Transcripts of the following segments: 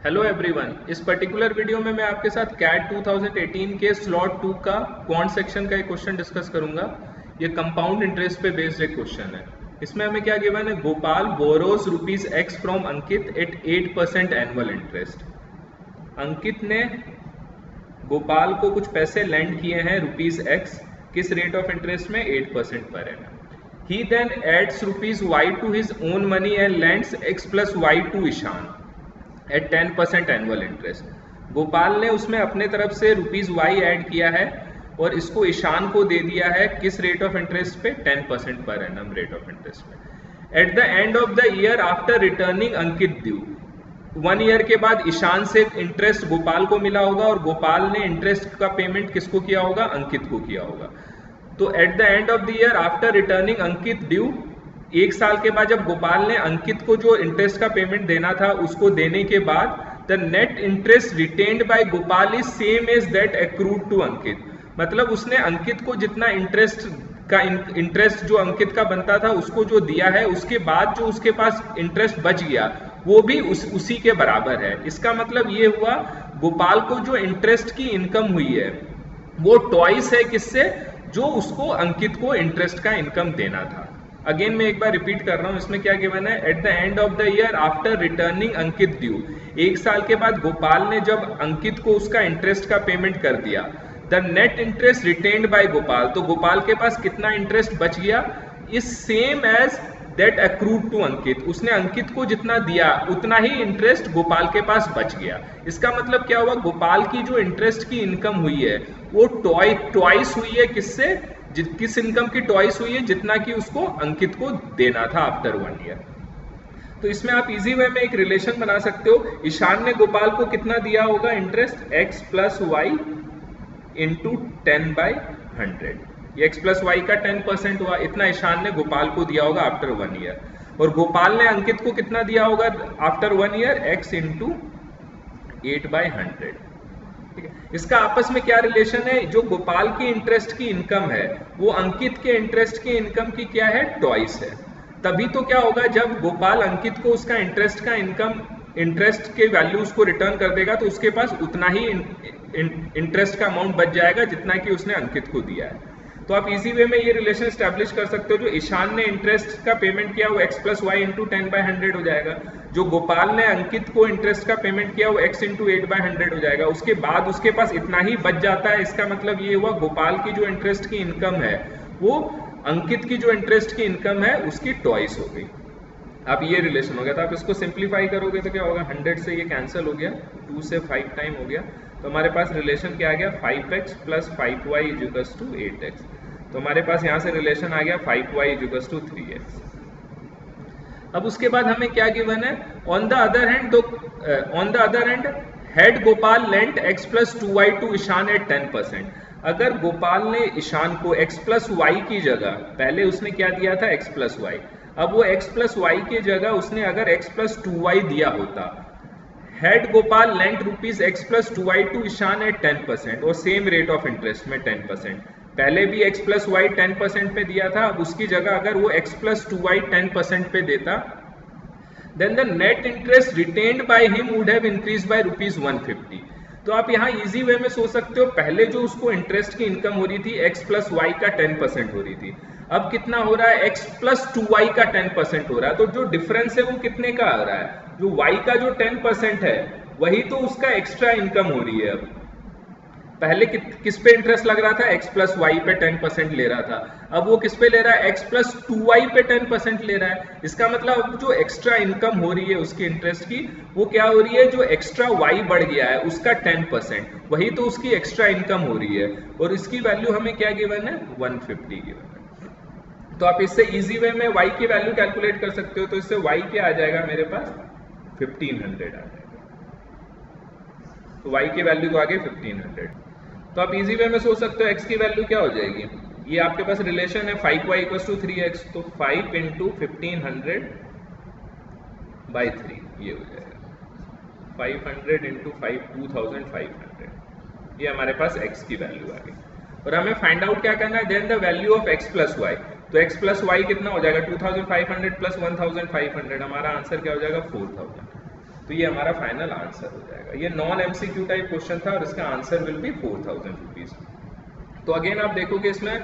Hello everyone, इस particular video में मैं आपके साथ कैट 2018 के स्लॉट 2 का क्वांट सेक्शन का एक क्वेश्चन डिस्कस करूंगा। ये कंपाउंड इंटरेस्ट पे बेस्ड एक क्वेश्चन है। इसमें हमें क्या गिवन है, Gopal borrows rupees X from Ankit at 8% annual interest. Ankit ने गोपाल को कुछ पैसे लैंड किए हैं रुपीज एक्स, किस रेट ऑफ इंटरेस्ट में? 8% पर annum. He then adds rupees Y to his own money and lends X plus Y to Ishan at 10% annual interest. Gopal ने उसमें अपने तरफ से रुपीज वाई ऐड किया है और इसको ईशान को दे दिया है किस रेट ऑफ इंटरेस्ट पे? 10% पर एनम रेट ऑफ इंटरेस्ट में। At the end of the year after returning Ankit due, 1 year के बाद ईशान से इंटरेस्ट गोपाल को मिला होगा और गोपाल ने इंटरेस्ट का पेमेंट किसको किया होगा? अंकित को किया होगा। तो eight the end of the year after returning Ankit due, 1 साल के बाद जब गोपाल ने अंकित को जो इंटरेस्ट का पेमेंट देना था उसको देने के बाद the net interest retained by Gopal is same as that accrued to Ankit. मतलब उसने अंकित को जितना इंटरेस्ट जो अंकित का बनता था उसको जो दिया है, उसके बाद जो उसके पास इंटरेस्ट बच गया वो भी उसी के बराबर है। इसका मतलब ये हुआ गोपाल को जो इंटरेस्ट की इनकम हुई है वो ट्वाइस है किससे? जो उसको अंकित को इंटरेस्ट का इनकम देना था। अगेन मैं एक बार रिपीट कर रहा हूं, इसमें क्या गिवन है? Eight the end of the year after returning Ankit due, 1 साल के बाद गोपाल ने जब अंकित को उसका इंटरेस्ट का पेमेंट कर दिया, the net interest retained by Gopal, तो गोपाल के पास कितना इंटरेस्ट बच गया? Is same as that accrued to Ankit. उसने अंकित को जितना दिया उतना ही इंटरेस्ट गोपाल के पास बच गया। इसका मतलब क्या हुआ? गोपाल की जो इंटरेस्ट की इनकम हुई है वो ट्वाइस हुई है किससे? किस इनकम की ट्वाइस हुई है? जितना कि उसको अंकित को देना था आफ्टर 1 ईयर। तो इसमें आप इजी वे में एक रिलेशन बना सकते हो। ईशान ने गोपाल को कितना दिया होगा interest? X plus Y into 10/100। ये एक्स प्लस वाई का 10% हुआ, इतना ईशान ने गोपाल को दिया होगा आफ्टर 1 ईयर। और गोपाल ने अंकित को कितना दिया होगा आफ्टर 1 ईयर? X into 8/100। ठीक है, इसका आपस में क्या रिलेशन है? जो गोपाल की इंटरेस्ट की इनकम है वो अंकित के इंटरेस्ट की इनकम की क्या है? ट्वाइस है। तभी तो क्या होगा, जब गोपाल अंकित को उसका इंटरेस्ट का इंटरेस्ट के वैल्यू उसको रिटर्न कर देगा तो उसके पास उतना ही इंटरेस्ट का अमाउंट बच जाएगा जितना कि उसने अंकित को दिया है। तो आप इजी वे में ये रिलेशन स्टैब्लिश कर सकते हो। जो ईशान ने इंटरेस्ट का पेमेंट किया वो एक्स प्लस वाई इंटू 10/100 हो जाएगा। जो गोपाल ने अंकित को इंटरेस्ट का पेमेंट किया वो एक्स इंटू 8/100 हो जाएगा। उसके बाद उसके पास इतना ही बच जाता है। इसका मतलब ये हुआ गोपाल की जो इंटरेस्ट की इनकम है वो अंकित की जो इंटरेस्ट की इनकम है उसकी ट्वाइस हो गई। अब ये रिलेशन हो गया। तो आप इसको सिंप्लीफाई करोगे तो क्या होगा? 100 से ये कैंसिल हो गया, 2 से 5 टाइम हो गया, तो हमारे पास रिलेशन क्या आ गया? 5x plus 5y equals to 8x। तो हमारे पास यहाँ से रिलेशन आ गया 5y इक्वल्स टू 3x। अब उसके बाद हमें क्या गिवन है? On the other hand had Gopal lent x plus 2y to Ishan at 10%। अगर गोपाल ने ईशान को x प्लस वाई की जगह, पहले उसने क्या दिया था? x प्लस वाई, अब वो x प्लस वाई की जगह उसने अगर x प्लस 2y दिया होता, had Gopal lent rupees x plus 2y to Ishan at 10% और सेम रेट ऑफ इंटरेस्ट में 10%। पहले भी x प्लस वाई 10% पे दिया था, अब उसकी जगह अगर वो x प्लस 2y 10% पे देता, then the net interest retained by him would have increased by rupees 150। तो आप यहाँ इजी वे में सोच सकते हो, पहले जो उसको इंटरेस्ट की इनकम हो रही थी x प्लस वाई का 10% हो रही थी, अब कितना हो रहा है? x प्लस 2y का 10% हो रहा है। तो जो डिफरेंस है वो कितने का आ रहा है? जो y का जो 10% है वही तो उसका एक्स्ट्रा इनकम हो रही है। अब पहले किस पे इंटरेस्ट लग रहा था? x प्लस वाई पे 10% ले रहा था, अब वो किस पे ले रहा है? x प्लस 2y पे 10% ले रहा है। इसका मतलब अब जो एक्स्ट्रा इनकम हो रही है उसकी इंटरेस्ट की, वो क्या हो रही है? जो एक्स्ट्रा y बढ़ गया है उसका 10%, वही तो उसकी एक्स्ट्रा इनकम हो रही है। और इसकी वैल्यू हमें क्या गिवन है? 150 गिवन है। तो आप इससे इजी वे में y की वैल्यू कैलकुलेट कर सकते हो। तो इससे y क्या आ जाएगा मेरे पास? 1500 आ जाएगा। तो y की वैल्यू तो आ गई 1500। तो आप इजी वे में सोच सकते हो x की वैल्यू क्या हो जाएगी? ये आपके पास रिलेशन है 5y इक्वल्स टू 3x, तो 5 इंटू 1500 बाई 3 ये हो जाएगा 500 इंटू 5 2500। ये हमारे पास x की वैल्यू आ गई। और हमें फाइंड आउट क्या करना है? Then the value of x plus Y. तो x प्लस वाई कितना हो जाएगा? 2500 प्लस 1500, हमारा आंसर क्या हो जाएगा? 4000। तो ये हमारा फाइनल आंसर हो जाएगा। ये नॉन एमसीक्यू टाइप क्वेश्चन था और इसका आंसर विल बी 4000 रुपीज। तो अगेन आप देखोगे इसमें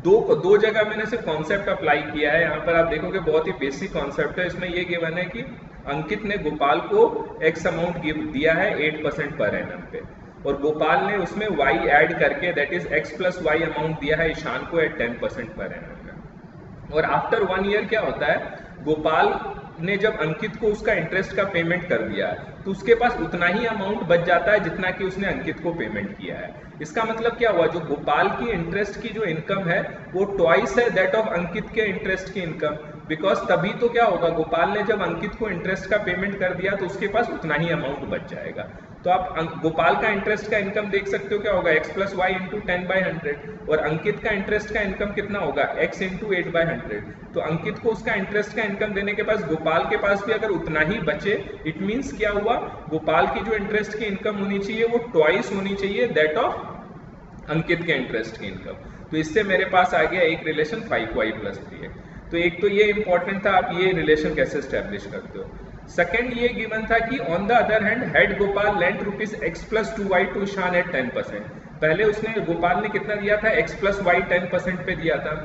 दो जगह मैंने सिर्फ कॉन्सेप्ट अप्लाई किया है। यहाँ पर आप देखोगे बहुत ही बेसिक कॉन्सेप्ट है। इसमें ये गिवन है कि अंकित ने गोपाल को एक्स अमाउंट दिया है 8% पर एनम पे, और गोपाल ने उसमें y ऐड करके that is x plus Y amount दिया है ईशान को एट 10% पर एनम में। और आफ्टर 1 ईयर क्या होता है, गोपाल ने जब अंकित को उसका इंटरेस्ट का पेमेंट कर दिया है तो उसके पास उतना ही अमाउंट बच जाता है जितना कि उसने अंकित को पेमेंट किया है। इसका मतलब क्या हुआ, जो गोपाल की इंटरेस्ट की जो इनकम है वो ट्वाइस है दैट ऑफ अंकित के इंटरेस्ट की इनकम, बिकॉज तभी तो क्या होगा, गोपाल ने जब अंकित को इंटरेस्ट का पेमेंट कर दिया तो उसके पास उतना ही अमाउंट बच जाएगा। तो आप गोपाल का इंटरेस्ट का इनकम देख सकते हो क्या होगा, x प्लस वाई इंटू 10/100, और अंकित का इंटरेस्ट का इनकम कितना होगा, x इंटू 8/100। तो अंकित को उसका इंटरेस्ट का इनकम देने के पास गोपाल के पास भी अगर उतना ही बचे, इट मीन्स क्या हुआ, गोपाल की जो इंटरेस्ट की इनकम होनी चाहिए वो ट्वाइस होनी चाहिए दैट ऑफ अंकित के इंटरेस्ट की इनकम। तो इससे मेरे पास आ गया एक रिलेशन 5y प्लस 3x। तो एक तो ये इंपॉर्टेंट था, आप ये रिलेशन कैसे स्टैब्लिश करते हो। सेकंड ये गिवन था कि on the other hand had Gopal lent rupees x plus 2y to Ishan at 10%। पहले उसने गोपाल ने कितना दिया था, x प्लस वाई 10% पे दिया था।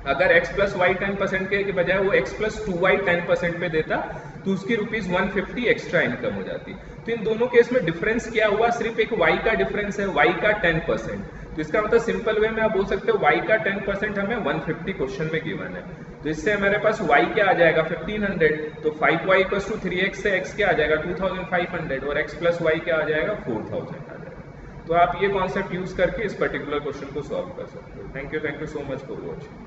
अगर x प्लस वाई 10% के बजाय वो x प्लस 2y 10% पे देता तो उसकी रुपीज 150 एक्स्ट्रा इनकम हो जाती। तो इन दोनों केस में डिफरेंस क्या हुआ, सिर्फ एक y का डिफरेंस है, y का 10%। तो इसका मतलब सिंपल वे में आप बोल सकते हो y का 10% हमें 150 क्वेश्चन में गिवन है। तो इससे हमारे पास y क्या आ जाएगा 1500, तो 5y इक्वल्स टू 3x से x क्या आ जाएगा 2500, और x प्लस y क्या आ जाएगा 4000 आ जाएगा। तो आप ये कॉन्सेप्ट यूज करके इस पर्टिकुलर क्वेश्चन को सॉल्व कर सकते हो। Thank you so much for watching.